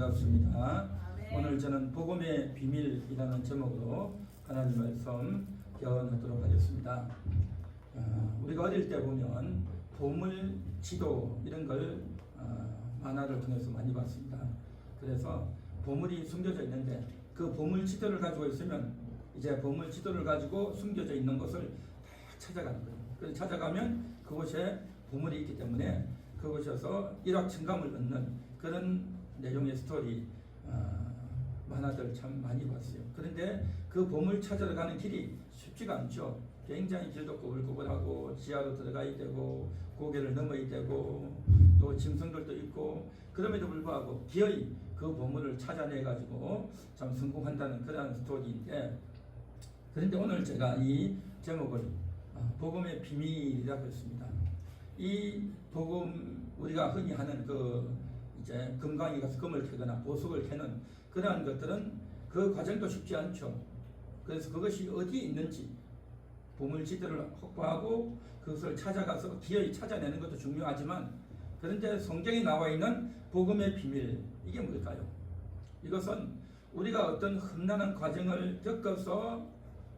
반갑습니다. 오늘 저는 복음의 비밀이라는 제목으로 하나님 말씀 개헌하도록 하겠습니다. 우리가 어릴 때 보면 보물 지도 이런 걸 만화를 통해서 많이 봤습니다. 그래서 보물이 숨겨져 있는데 그 보물 지도를 가지고 있으면 이제 보물 지도를 가지고 숨겨져 있는 것을 다 찾아가는 거예요. 그래서 찾아가면 그곳에 보물이 있기 때문에 그곳에서 일확천감을 얻는 그런 내용의 스토리 만화들 참 많이 봤어요. 그런데 그 보물 찾으러 가는 길이 쉽지가 않죠. 굉장히 길도 꼬불꼬불하고 지하로 들어가야 되고 고개를 넘어야 되고 또 짐승들도 있고, 그럼에도 불구하고 기어이 그 보물을 찾아내 가지고 참 성공한다는 그런 스토리인데, 그런데 오늘 제가 이 제목을 복음의 비밀이라고 했습니다. 이 복음, 우리가 흔히 하는 이제 금강에 가서 금을 캐거나 보석을 캐는 그러한 것들은 그 과정도 쉽지 않죠. 그래서 그것이 어디에 있는지 보물지도를 확보하고 그것을 찾아가서 기어이 찾아내는 것도 중요하지만, 그런데 성경에 나와 있는 복음의 비밀, 이게 뭘까요? 이것은 우리가 어떤 험난한 과정을 겪어서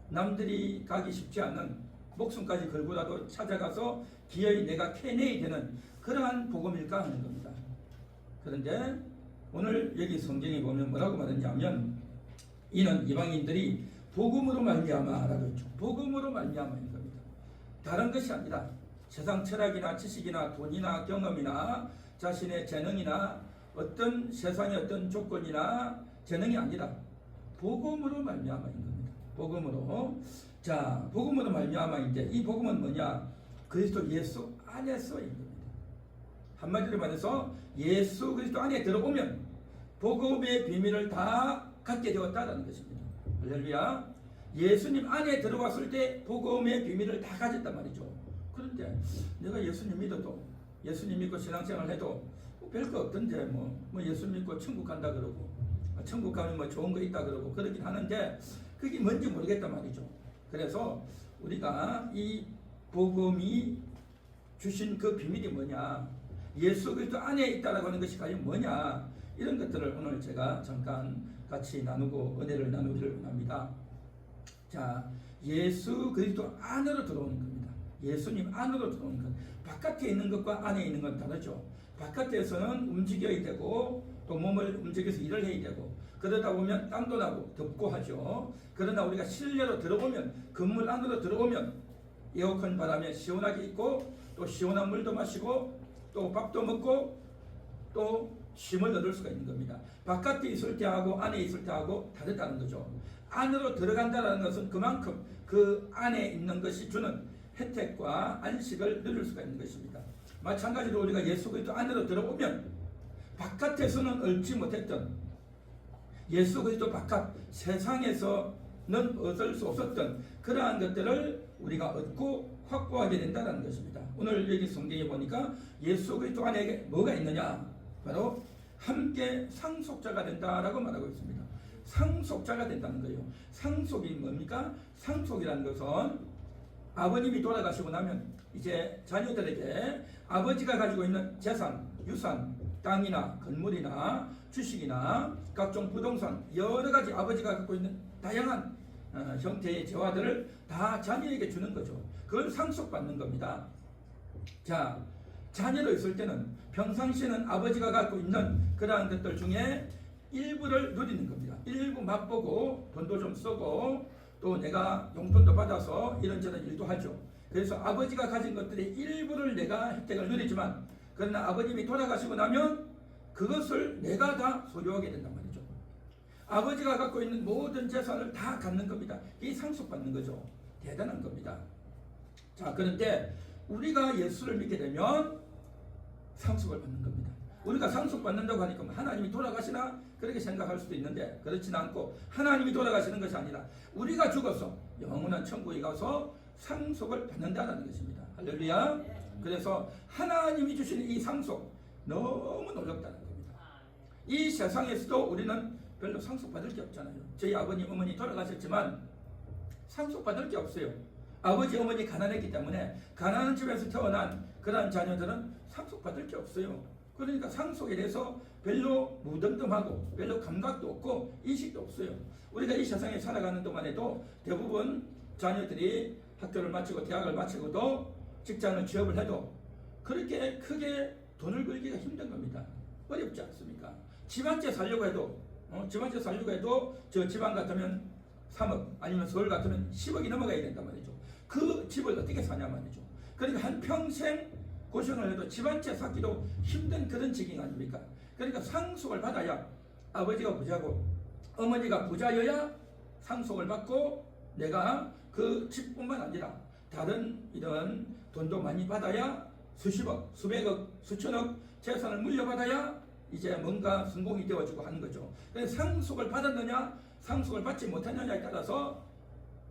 남들이 가기 쉽지 않은 목숨까지 걸고라도 찾아가서 기어이 내가 캐내야 되는 그러한 복음일까 하는 겁니다. 그런데 오늘 여기 성경에 보면 뭐라고 말했냐면, 이는 이방인들이 복음으로 말미암아라고 했죠. 복음으로 말미암아인 겁니다. 다른 것이 아니라 세상 철학이나 지식이나 돈이나 경험이나 자신의 재능이나 어떤 세상의 어떤 조건이나 재능이 아니라 복음으로 말미암아인 겁니다. 복음으로. 자, 복음으로 말미암아인데 이 복음은 뭐냐? 그리스도 예수 안에서인 겁니다. 한마디로 말해서 예수 그리스도 안에 들어오면 복음의 비밀을 다 갖게 되었다는 것입니다. 할렐루야. 예수님 안에 들어왔을 때 복음의 비밀을 다 가졌단 말이죠. 그런데 내가 예수님 믿어도, 예수님 믿고 신앙생활 해도 별거 없던데 뭐 예수 믿고 천국 간다 그러고, 천국 가면 뭐 좋은 거 있다 그러고 그러긴 하는데 그게 뭔지 모르겠단 말이죠. 그래서 우리가 이 복음이 주신 그 비밀이 뭐냐, 예수 그리스도 안에 있다라고 하는 것이 과연 뭐냐, 이런 것들을 오늘 제가 잠깐 같이 나누고 은혜를 나누기를 원합니다. 자, 예수 그리스도 안으로 들어오는 겁니다. 예수님 안으로 들어오는 것. 바깥에 있는 것과 안에 있는 건 다르죠. 바깥에서는 움직여야 되고 또 몸을 움직여서 일을 해야 되고 그러다 보면 땀도 나고 덥고 하죠. 그러나 우리가 실내로 들어오면, 건물 안으로 들어오면 에어컨 바람에 시원하게 있고 또 시원한 물도 마시고 또 밥도 먹고 또 쉼을 얻을 수가 있는 겁니다. 바깥에 있을 때하고 안에 있을 때하고 다르다는 거죠. 안으로 들어간다는 것은 그만큼 그 안에 있는 것이 주는 혜택과 안식을 누릴 수가 있는 것입니다. 마찬가지로 우리가 예수 그리스도 안으로 들어오면 바깥에서는 얻지 못했던, 예수 그리스도 바깥 세상에서는 얻을 수 없었던 그러한 것들을 우리가 얻고 확보하게 된다는 것입니다. 오늘 여기 성경에 보니까 예수 그리스도 안에 뭐가 있느냐, 바로 함께 상속자가 된다라고 말하고 있습니다. 상속자가 된다는 거예요. 상속이 뭡니까? 상속이라는 것은 아버님이 돌아가시고 나면 이제 자녀들에게 아버지가 가지고 있는 재산, 유산, 땅이나 건물이나 주식이나 각종 부동산, 여러 가지 아버지가 갖고 있는 다양한 형태의 재화들을 다 자녀에게 주는 거죠. 그걸 상속받는 겁니다. 자, 자녀로 있을 때는 평상시에는 아버지가 갖고 있는 그러한 것들 중에 일부를 누리는 겁니다. 일부 맛보고 돈도 좀 쓰고 또 내가 용돈도 받아서 이런저런 일도 하죠. 그래서 아버지가 가진 것들의 일부를 내가 혜택을 누리지만, 그러나 아버님이 돌아가시고 나면 그것을 내가 다 소유하게 된단 말이죠. 아버지가 갖고 있는 모든 재산을 다 갖는 겁니다. 이게 상속받는 거죠. 대단한 겁니다. 자, 그런데 우리가 예수를 믿게 되면 상속을 받는 겁니다. 우리가 상속받는다고 하니까 하나님이 돌아가시나 그렇게 생각할 수도 있는데, 그렇지는 않고 하나님이 돌아가시는 것이 아니라 우리가 죽어서 영원한 천국에 가서 상속을 받는다는 것입니다. 할렐루야. 그래서 하나님이 주시는 이 상속 너무 놀랍다는 겁니다. 이 세상에서도 우리는 별로 상속받을 게 없잖아요. 저희 아버님 어머니 돌아가셨지만 상속받을 게 없어요. 아버지 어머니 가난했기 때문에 가난한 집에서 태어난 그러한 자녀들은 상속받을 게 없어요. 그러니까 상속에 대해서 별로 무덤덤하고 별로 감각도 없고 인식도 없어요. 우리가 이 세상에 살아가는 동안에도 대부분 자녀들이 학교를 마치고 대학을 마치고도 직장을 취업을 해도 그렇게 크게 돈을 벌기가 힘든 겁니다. 어렵지 않습니까? 집 한 채 살려고 해도 집 한 채 살려고 해도 저 지방 같으면 3억 아니면 서울 같으면 10억이 넘어가야 된단 말이죠. 그 집을 어떻게 사냐 말이죠. 그러니까 한평생 고생을 해도 집 한 채 사기도 힘든 그런 지경 아닙니까? 그러니까 상속을 받아야 아버지가 부자고 어머니가 부자여야 상속을 받고 내가 그 집뿐만 아니라 다른 이런 돈도 많이 받아야 수십억, 수백억, 수천억 재산을 물려받아야 이제 뭔가 성공이 되어지고 하는 거죠. 그래서 상속을 받았느냐 상속을 받지 못하느냐에 따라서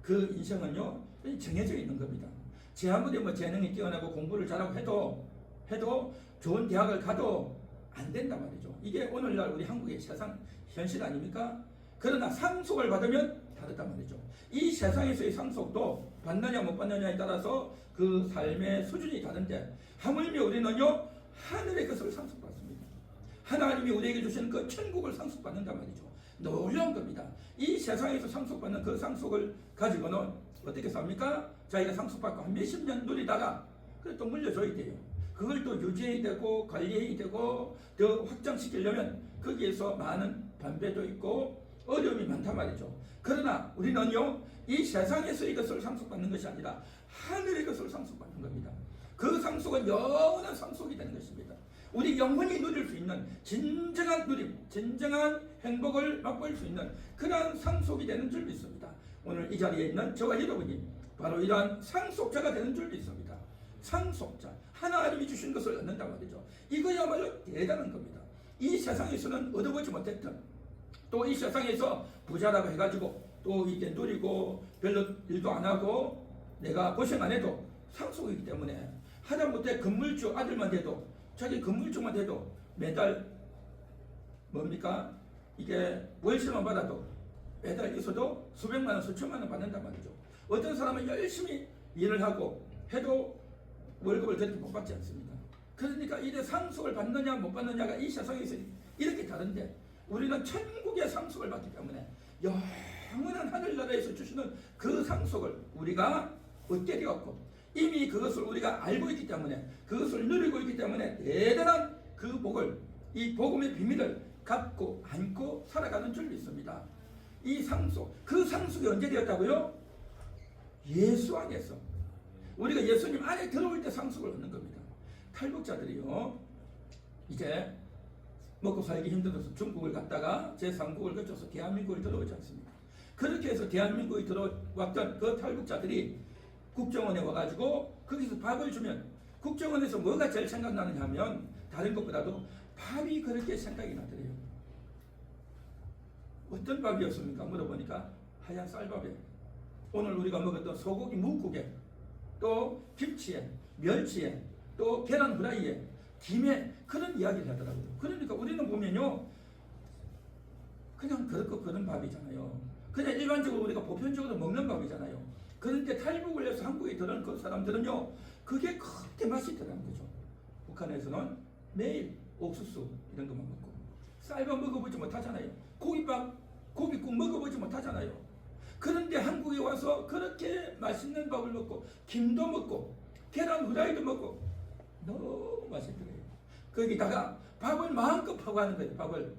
그 인생은요 정해져 있는 겁니다. 제 아무리 뭐 재능이 뛰어나고 공부를 잘하고 해도 좋은 대학을 가도 안 된단 말이죠. 이게 오늘날 우리 한국의 세상 현실 아닙니까? 그러나 상속을 받으면 다르단 말이죠. 이 세상에서의 상속도 받느냐 못 받느냐에 따라서 그 삶의 수준이 다른데 하물며 우리는요 하늘의 것을 상속받습니다. 하나님이 우리에게 주시는 그 천국을 상속받는단 말이죠. 놀라운 겁니다. 이 세상에서 상속받는 그 상속을 가지고는 어떻게 삽니까? 자기가 상속받고 한 몇십 년 누리다가 그걸 또 물려줘야 돼요. 그걸 또 유지해야 되고 관리해야 되고 더 확장시키려면 거기에서 많은 반배도 있고 어려움이 많단 말이죠. 그러나 우리는요 이 세상에서 이것을 상속받는 것이 아니라 하늘의 것을 상속받는 겁니다. 그 상속은 영원한 상속이 되는 것입니다. 우리 영혼이 누릴 수 있는 진정한 누림, 진정한 행복을 맛볼 수 있는 그러한 상속이 되는 줄 믿습니다. 오늘 이 자리에 있는 저와 여러분이 바로 이러한 상속자가 되는 줄 믿습니다. 상속자, 하나님이 주신 것을 얻는단 말이죠. 이거야말로 대단한 겁니다. 이 세상에서는 얻어보지 못했던 또 이 세상에서 부자라고 해가지고 또 이게 누리고 별로 일도 안 하고 내가 고생 안 해도 상속이기 때문에 하다못해 건물주 아들만 돼도 자기 건물주만 돼도 매달 뭡니까? 이게 월세만 받아도 매달 있어도 수백만 원, 수천만 원 받는단 말이죠. 어떤 사람은 열심히 일을 하고 해도 월급을 그렇게 못 받지 않습니다. 그러니까 이래 상속을 받느냐 못 받느냐가 이 세상에서 이렇게 다른데 우리는 천국의 상속을 받기 때문에 영원한 하늘나라에서 주시는 그 상속을 우리가 얻게 되었고 이미 그것을 우리가 알고 있기 때문에 그것을 누리고 있기 때문에 대단한 그 복을 이 복음의 비밀을 갖고 안고 살아가는 줄 믿습니다. 이 상속, 그 상속이 언제 되었다고요? 예수 안에서 우리가 예수님 안에 들어올 때 상속을 얻는 겁니다. 탈북자들이요 이제 먹고 살기 힘들어서 중국을 갔다가 제3국을 거쳐서 대한민국을 들어오지 않습니까? 그렇게 해서 대한민국에 들어왔던 그 탈북자들이 국정원에 와가지고 거기서 밥을 주면 국정원에서 뭐가 제일 생각나느냐 하면 다른 것보다도 밥이 그렇게 생각이 나더래요. 어떤 밥이었습니까? 물어보니까 하얀 쌀밥에 오늘 우리가 먹었던 소고기 묵국에 또 김치에 멸치에 또 계란 후라이에 김에 그런 이야기를 하더라고요. 그러니까 우리는 보면요 그냥 그렇고 그런 밥이잖아요. 그냥 일반적으로 우리가 보편적으로 먹는 밥이잖아요. 그런데 탈북을 해서 한국에 들어온 그 사람들은요 그게 그렇게 맛있더라는 거죠. 북한에서는 매일 옥수수 이런 것만 먹고 쌀밥 먹어보지 못하잖아요. 고기밥, 고기국 먹어보지 못하잖아요. 그런데 한국에 와서 그렇게 맛있는 밥을 먹고 김도 먹고 계란 후라이도 먹고 너무 맛있더래요. 거기다가 밥을 마음껏 퍼가는 거예요. 밥을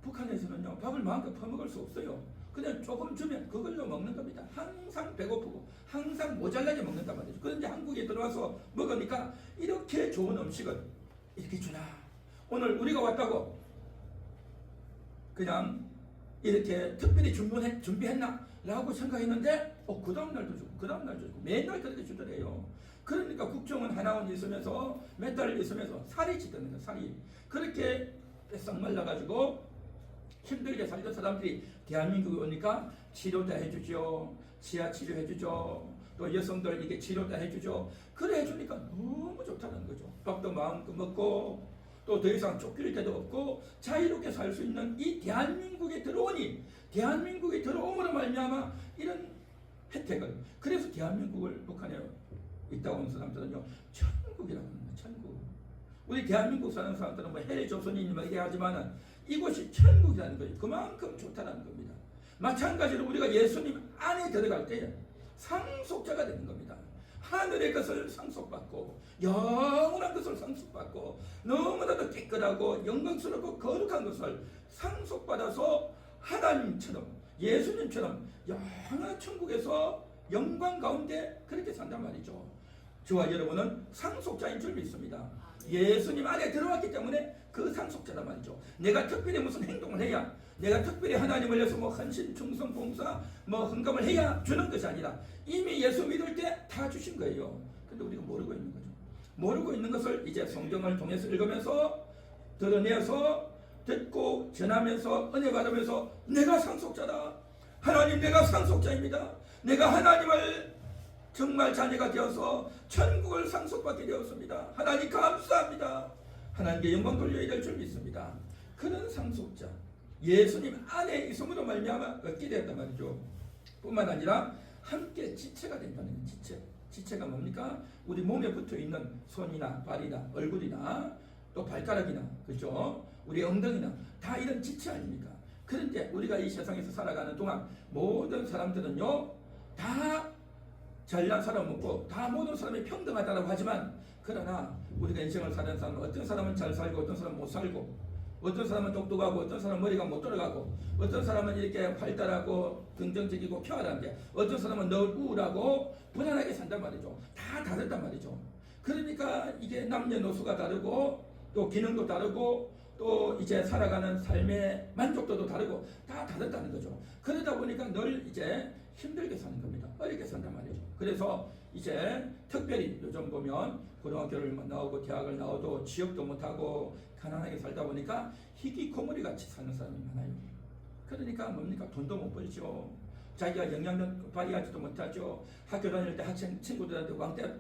북한에서는요 밥을 마음껏 퍼먹을 수 없어요. 그냥 조금 주면 그걸로 먹는 겁니다. 항상 배고프고 항상 모자라게 먹는단 말이죠. 그런데 한국에 들어와서 먹으니까 이렇게 좋은 음식을 이렇게 주나 오늘 우리가 왔다고 그냥 이렇게 특별히 준비했나 라고 생각했는데 그 다음날도 주고 그 다음날도 주고 맨날 그렇게 주더래요. 그러니까 국정원 하나원 있으면서 몇 달 있으면서 살이 찌더는 거예요. 살이 그렇게 뺏싹 말라가지고 힘들게 살던 사람들이 대한민국에 오니까 치료도 해주죠. 치아 치료 해주죠. 또 여성들 이게 치료도 해주죠. 그래 해주니까 너무 좋다는 거죠. 밥도 마음껏 먹고 또 더 이상 쫓길 데도 없고 자유롭게 살 수 있는 이 대한민국에 들어오니 대한민국에 들어옴으로 말미암아 이런 혜택을 그래서 대한민국을 북한에 있다 온 사람들은요 천국이라고 합니다. 천국. 우리 대한민국 사는 사람들은 뭐 헬조선이니 뭐 얘기하지만은 이곳이 천국이라는 거예요. 그만큼 좋다는 겁니다. 마찬가지로 우리가 예수님 안에 들어갈 때 상속자가 되는 겁니다. 하늘의 것을 상속받고 영원한 것을 상속받고 너무나도 깨끗하고 영광스럽고 거룩한 것을 상속받아서 하나님처럼 예수님처럼 영원한 천국에서 영광 가운데 그렇게 산단 말이죠. 저와 여러분은 상속자인 줄 믿습니다. 예수님 안에 들어왔기 때문에 그 상속자란 말이죠. 내가 특별히 무슨 행동을 해야, 내가 특별히 하나님을 위해서 뭐 헌신, 충성, 봉사, 뭐 헌금을 해야 주는 것이 아니라 이미 예수 믿을 때 다 주신 거예요. 근데 우리가 모르고 있는 거죠. 모르고 있는 것을 이제 성경을 통해서 읽으면서 드러내서 듣고 전하면서 은혜 받으면서 내가 상속자다. 하나님, 내가 상속자입니다. 내가 하나님을 정말 자녀가 되어서 천국을 상속받게 되었습니다. 하나님 감사합니다. 하나님께 영광 돌려야 될 줄 믿습니다. 그런 상속자 예수님 안에 있음으로 말미암아 얻게 되었단 말이죠. 뿐만 아니라 함께 지체가 된다는 거예요. 지체가 뭡니까? 우리 몸에 붙어있는 손이나 발이나 얼굴이나 또 발가락이나 그렇죠? 우리 엉덩이나 다 이런 지체 아닙니까? 그런데 우리가 이 세상에서 살아가는 동안 모든 사람들은요 다 잘난 사람 없고 다 모든 사람이 평등하다고 하지만 그러나 우리가 인생을 사는 사람은 어떤 사람은 잘 살고 어떤 사람은 못 살고 어떤 사람은 똑똑하고 어떤 사람은 머리가 못 돌아가고 어떤 사람은 이렇게 활달하고 긍정적이고 평안한데 어떤 사람은 늘 우울하고 불안하게 산단 말이죠. 다 다르단 말이죠. 그러니까 이게 남녀노소가 다르고 또 기능도 다르고 또 이제 살아가는 삶의 만족도도 다르고 다 다르다는 거죠. 그러다 보니까 늘 이제 힘들게 사는 겁니다. 어렵게 산단 말이죠. 그래서 이제 특별히 요즘 보면 고등학교를 나오고 대학을 나와도 취업도 못하고 가난하게 살다 보니까 희귀고물이 같이 사는 사람이 많아요. 그러니까 뭡니까? 돈도 못 벌죠. 자기가 영향력 발휘하지도 못하죠. 학교 다닐 때 학생 친구들한테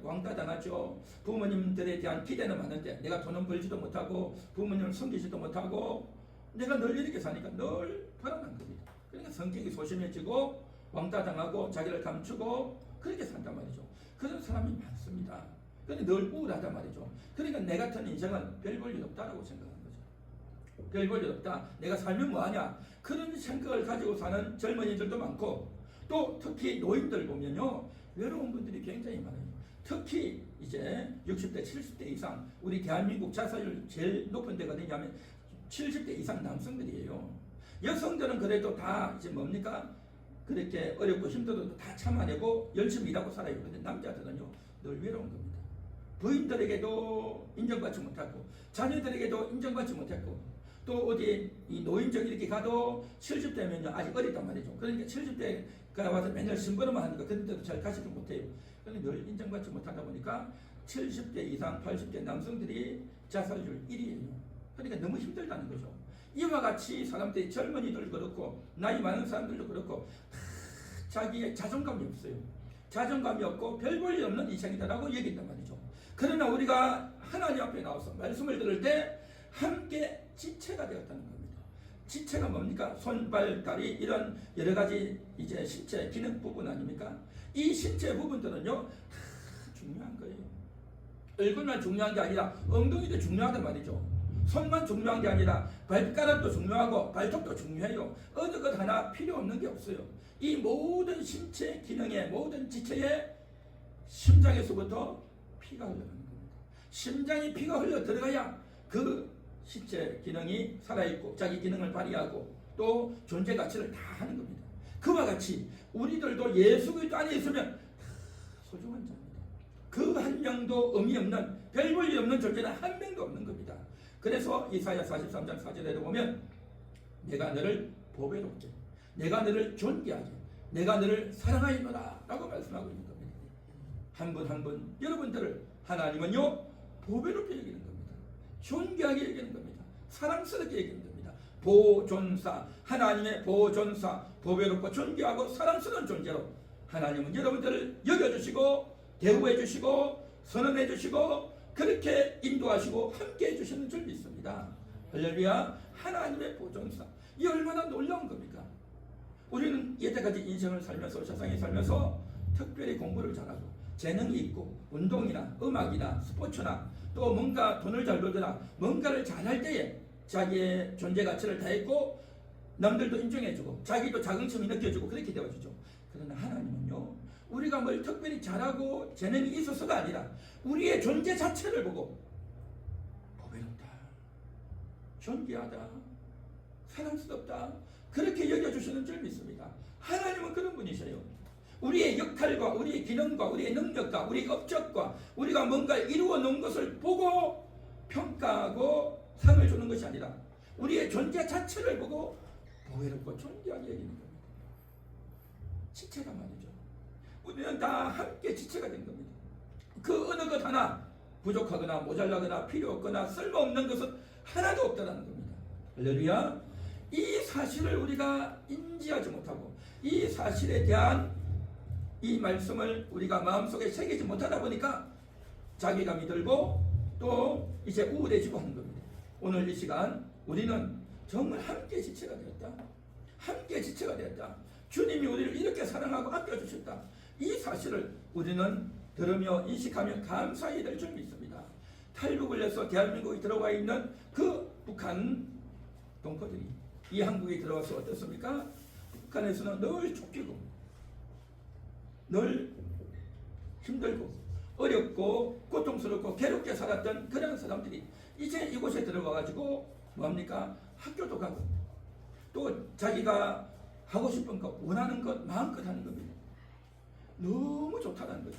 왕따 당하죠. 부모님들에 대한 기대는 많은데 내가 돈은 벌지도 못하고 부모님을 섬기지도 못하고 내가 늘 이렇게 사니까 늘 불안한 겁니다. 그러니까 성격이 소심해지고 왕따 당하고 자기를 감추고 그렇게 산단 말이죠. 그런 사람이 많습니다. 그런데 늘 우울하단 말이죠. 그러니까 내 같은 인생은 별 볼 일 없다라고 생각하는 거죠. 별 볼 일 없다. 내가 살면 뭐하냐. 그런 생각을 가지고 사는 젊은이들도 많고 또 특히 노인들 보면요. 외로운 분들이 굉장히 많아요. 특히 이제 60대, 70대 이상 우리 대한민국 자살률 제일 높은 데가 어디냐면 70대 이상 남성들이에요. 여성들은 그래도 다 이제 뭡니까? 그렇게 어렵고 힘들어도 다 참아내고 열심히 일하고 살아요. 그런데 남자들은요. 늘 외로운 겁니다. 부인들에게도 인정받지 못하고 자녀들에게도 인정받지 못했고 또 어디 이 노인정 이렇게 가도 70대면요 아직 어리단 말이죠. 그러니까 70대가 와서 맨날 심부름만 하니까 그런데도 잘 가지도 못해요. 그러니까 늘 인정받지 못하다 보니까 70대 이상 80대 남성들이 자살률 1위예요. 그러니까 너무 힘들다는 거죠. 이와 같이 사람들이 젊은이들 그렇고 나이 많은 사람들도 그렇고 자기의 자존감이 없어요. 자존감이 없고 별 볼 일 없는 인생이다라고 얘기했단 말이죠. 그러나 우리가 하나님 앞에 나와서 말씀을 들을 때 함께 지체가 되었다는 겁니다. 지체가 뭡니까? 손, 발, 다리 이런 여러 가지 이제 신체 기능 부분 아닙니까? 이 신체 부분들은요 다 중요한 거예요. 얼굴만 중요한 게 아니라 엉덩이도 중요하단 말이죠. 손만 중요한 게 아니라 발가락도 중요하고 발톱도 중요해요. 어느 것 하나 필요 없는 게 없어요. 이 모든 신체 기능의 모든 지체에 심장에서부터 피가 흘러가는 겁니다. 심장이 피가 흘러 들어가야 그 신체 기능이 살아있고 자기 기능을 발휘하고 또 존재 가치를 다 하는 겁니다. 그와 같이 우리들도 예수 그리스도 안에 있으면 다 소중한 자입니다. 그 한 명도 의미 없는 별 볼 일 없는 존재는 한 명도 없는 겁니다. 그래서 이사야 43장 4절에 보면 내가 너를 보배롭게 내가 너를 존귀하게 내가 너를 사랑하노라 라고 말씀하고 있는 겁니다. 한 분 한 분 여러분들을 하나님은요 보배롭게 여기는 겁니다. 존귀하게 여기는 겁니다. 사랑스럽게 여기는 겁니다. 보존사 하나님의 보존사 보배롭고 존귀하고 사랑스러운 존재로 하나님은 여러분들을 여겨주시고 대우해 주시고 선언해 주시고 그렇게 인도하시고 함께 해주시는 줄 믿습니다. 할렐루야. 하나님의 보존사 이 얼마나 놀라운 겁니까? 우리는 여태까지 인생을 살면서 세상에 살면서 특별히 공부를 잘하고 재능이 있고 운동이나 음악이나 스포츠나 또 뭔가 돈을 잘 벌거나 뭔가를 잘할 때에 자기의 존재 가치를 다했고 남들도 인정해주고 자기도 자긍심이 느껴지고 그렇게 되어주죠. 그러나 하나님은요, 우리가 뭘 특별히 잘하고 재능이 있어서가 아니라 우리의 존재 자체를 보고 보배롭다, 존귀하다, 사랑스럽다 그렇게 여겨주시는 줄 믿습니다. 하나님은 그런 분이셔요. 우리의 역할과 우리의 기능과 우리의 능력과 우리의 업적과 우리가 뭔가 이루어 놓은 것을 보고 평가하고 상을 주는 것이 아니라 우리의 존재 자체를 보고 보배롭고 존귀하게 여기는 겁니다. 지체란 말이죠. 우리는 다 함께 지체가 된 겁니다. 그 어느 것 하나 부족하거나 모자라거나 필요 없거나 쓸모없는 것은 하나도 없다는 겁니다. 할렐루야. 이 사실을 우리가 인지하지 못하고 이 사실에 대한 이 말씀을 우리가 마음속에 새기지 못하다 보니까 자괴감이 들고 또 이제 우울해지고 하는 겁니다. 오늘 이 시간 우리는 정말 함께 지체가 되었다. 함께 지체가 되었다. 주님이 우리를 이렇게 사랑하고 아껴주셨다. 이 사실을 우리는 들으며 인식하며 감사해야 될 줄 믿습니다. 탈북을 해서 대한민국에 들어와 있는 그 북한 동포들이 이 한국에 들어와서 어떻습니까? 북한에서는 늘 쫓기고 늘 힘들고 어렵고 고통스럽고 괴롭게 살았던 그런 사람들이 이제 이곳에 들어가가지고 뭐합니까? 학교도 가고 또 자기가 하고 싶은 것 원하는 것 마음껏 하는 겁니다. 너무 좋다는 거죠.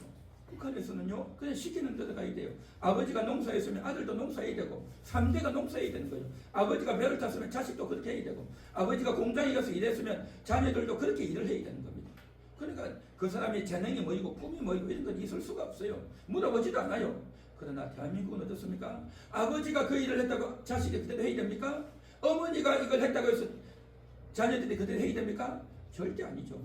북한에서는요 그냥 시키는 대로 가야 돼요. 아버지가 농사했으면 아들도 농사해야 되고 3대가 농사해야 되는 거예요. 아버지가 배를 탔으면 자식도 그렇게 해야 되고 아버지가 공장에 가서 일했으면 자녀들도 그렇게 일을 해야 되는 겁니다. 그러니까 그 사람이 재능이 뭐이고 꿈이 뭐이고 이런 건 있을 수가 없어요. 물어보지도 않아요. 그러나 대한민국은 어떻습니까? 아버지가 그 일을 했다고 자식이 그대로 해야 됩니까? 어머니가 이걸 했다고 해서 자녀들이 그대로 해야 됩니까? 절대 아니죠.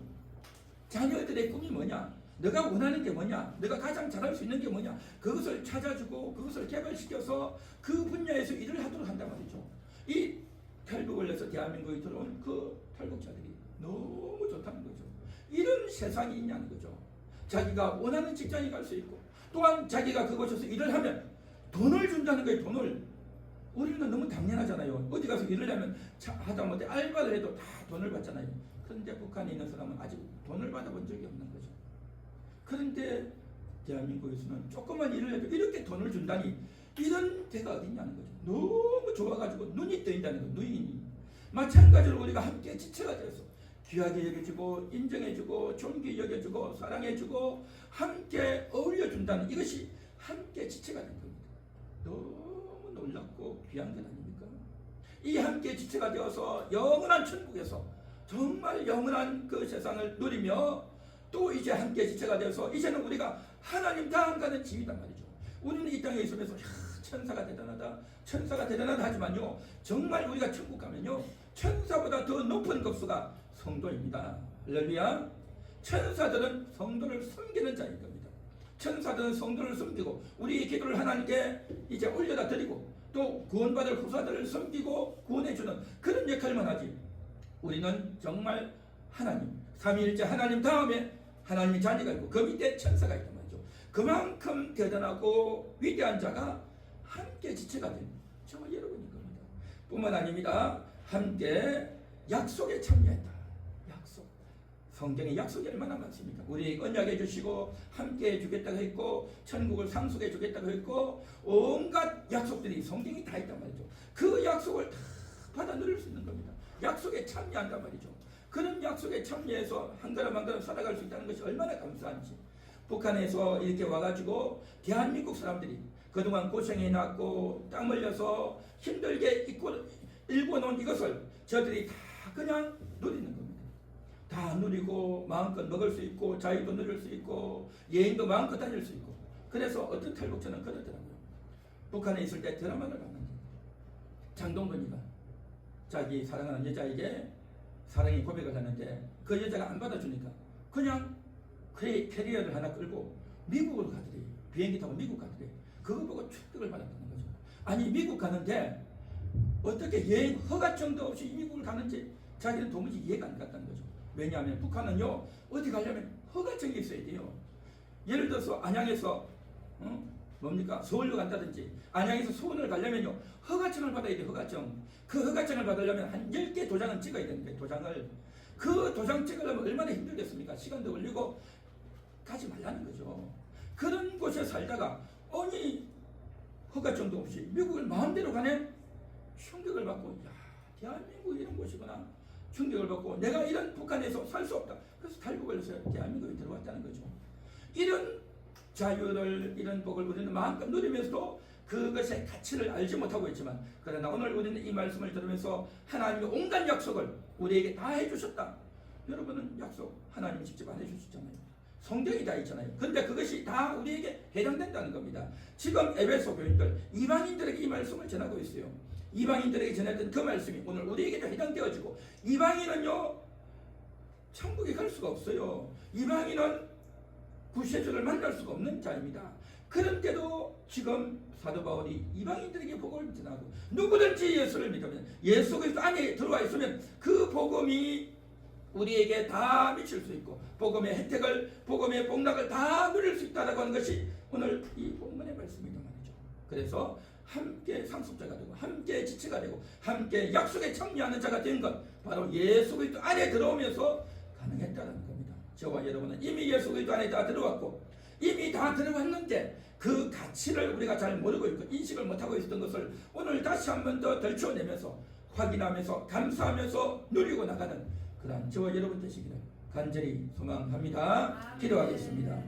자녀들의 꿈이 뭐냐? 너가 원하는 게 뭐냐? 너가 가장 잘할 수 있는 게 뭐냐? 그것을 찾아주고 그것을 개발시켜서 그 분야에서 일을 하도록 한단 말이죠. 이 탈북을 해서 대한민국에 들어온 그 탈북자들이 너무 좋다는 거죠. 이런 세상이 있냐는 거죠. 자기가 원하는 직장에 갈 수 있고 또한 자기가 그곳에서 일을 하면 돈을 준다는 거예요. 돈을. 우리는 너무 당연하잖아요. 어디 가서 일을 하면 하다못해 알바를 해도 다 돈을 받잖아요. 그런데 북한에 있는 사람은 아직 돈을 받아본 적이 없는 거죠. 그런데 대한민국에서는 조그만 일을 해도 이렇게 돈을 준다니 이런 데가 어디 있냐는 거죠. 너무 좋아가지고 눈이 떠인다는 거예요. 눈이. 마찬가지로 우리가 함께 지체가 되어서 귀하게 여겨주고 인정해주고 존귀 여겨주고 사랑해주고 함께 어울려준다는 이것이 함께 지체가 된 겁니다. 너무 놀랍고 귀한 것 아닙니까? 이 함께 지체가 되어서 영원한 천국에서 정말 영원한 그 세상을 누리며 또 이제 함께 지체가 되어서 이제는 우리가 하나님 다음 가는 지위단 말이죠. 우리는 이 땅에 있으면서 천사가 대단하다 천사가 대단하다 하지만요 정말 우리가 천국 가면요 천사보다 더 높은 급수가 성도입니다. 할렐루야. 천사들은 성도를 섬기는 자인 겁니다. 천사들은 성도를 섬기고 우리의 기도를 하나님께 이제 올려다 드리고 또 구원받을 후사들을 섬기고 구원해주는 그런 역할만 하지. 우리는 정말 하나님 삼위일체 하나님 다음에 하나님의 자녀가 있고 그 밑에 천사가 있단 말이죠. 그만큼 대단하고 위대한 자가 함께 지체가 된 정말 여러분인 겁니다. 뿐만 아닙니다. 함께 약속에 참여했다. 약속. 성경에 약속이 얼마나 많습니까? 우리 언약해 주시고 함께 해주겠다고 했고 천국을 상속해 주겠다고 했고 온갖 약속들이 성경이 다 있단 말이죠. 그 약속을 다 받아 누릴 수 있는 겁니다. 약속에 참여한단 말이죠. 그런 약속에 참여해서 한 걸음 한 걸음 살아갈 수 있다는 것이 얼마나 감사한지. 북한에서 이렇게 와가지고 대한민국 사람들이 그동안 고생해놨고 땀 흘려서 힘들게 일궈놓은 이것을 저들이 다 그냥 누리는 겁니다. 다 누리고 마음껏 먹을 수 있고 자유도 누릴 수 있고 여행도 마음껏 다닐 수 있고. 그래서 어떤 탈북자는 그러더라고요. 북한에 있을 때 드라마를 봤는데 장동건이가 자기 사랑하는 여자에게 사랑의 고백을 하는데 그 여자가 안 받아주니까 그냥 캐리어를 하나 끌고 미국으로 가더래. 비행기 타고 미국 가더래. 그거 보고 충격을 받았다는 거죠. 아니 미국 가는데 어떻게 여행 허가증도 없이 미국을 가는지 자기는 도무지 이해가 안 갔다는 거죠. 왜냐하면 북한은요 어디 가려면 허가증이 있어야 돼요. 예를 들어서 안양에서 뭡니까? 서울로 간다든지 안양에서 수원을 가려면요 허가증을 받아야 돼요. 허가증. 그 허가증을 받으려면 한 10개 도장은 찍어야 되는 거예요. 도장을. 그 도장 찍으려면 얼마나 힘들겠습니까? 시간도 걸리고 가지 말라는 거죠. 그런 곳에 살다가 아니 허가증도 없이 미국을 마음대로 가네? 충격을 받고 야 대한민국이 이런 곳이구나. 충격을 받고 내가 이런 북한에서 살 수 없다. 그래서 탈북을 해서 대한민국에 들어왔다는 거죠. 이런 자유를 이런 복을 우리는 마음껏 누리면서도 그것의 가치를 알지 못하고 있지만 그러나 오늘 우리는 이 말씀을 들으면서 하나님의 온갖 약속을 우리에게 다 해주셨다. 여러분은 약속 하나님이 직접 안 해주셨잖아요. 성경이 다 있잖아요. 그런데 그것이 다 우리에게 해당된다는 겁니다. 지금 에베소 교인들 이방인들에게 이 말씀을 전하고 있어요. 이방인들에게 전했던 그 말씀이 오늘 우리에게도 해당되어지고 이방인은요 천국에 갈 수가 없어요. 이방인은 구세주를 만날 수가 없는 자입니다. 그런데도 지금 사도 바울이 이방인들에게 복음을 전하고 누구든지 예수를 믿으면 예수 그리스도 안에 들어와 있으면 그 복음이 우리에게 다 미칠 수 있고 복음의 혜택을 복음의 복락을 다 누릴 수 있다라고 하는 것이 오늘 이 본문의 말씀이란 말이죠. 그래서 함께 상속자가 되고 함께 지체가 되고 함께 약속에 참여하는 자가 된 것 바로 예수 그리스도 안에 들어오면서 가능했다는 겁니다. 저와 여러분은 이미 예수 그리스도 안에 다 들어왔고 이미 다 들어왔는데 그 가치를 우리가 잘 모르고 있고 인식을 못하고 있었던 것을 오늘 다시 한 번 더 들춰내면서 확인하면서 감사하면서 누리고 나가는 그런 저와 여러분 되시기를 간절히 소망합니다. 기도하겠습니다.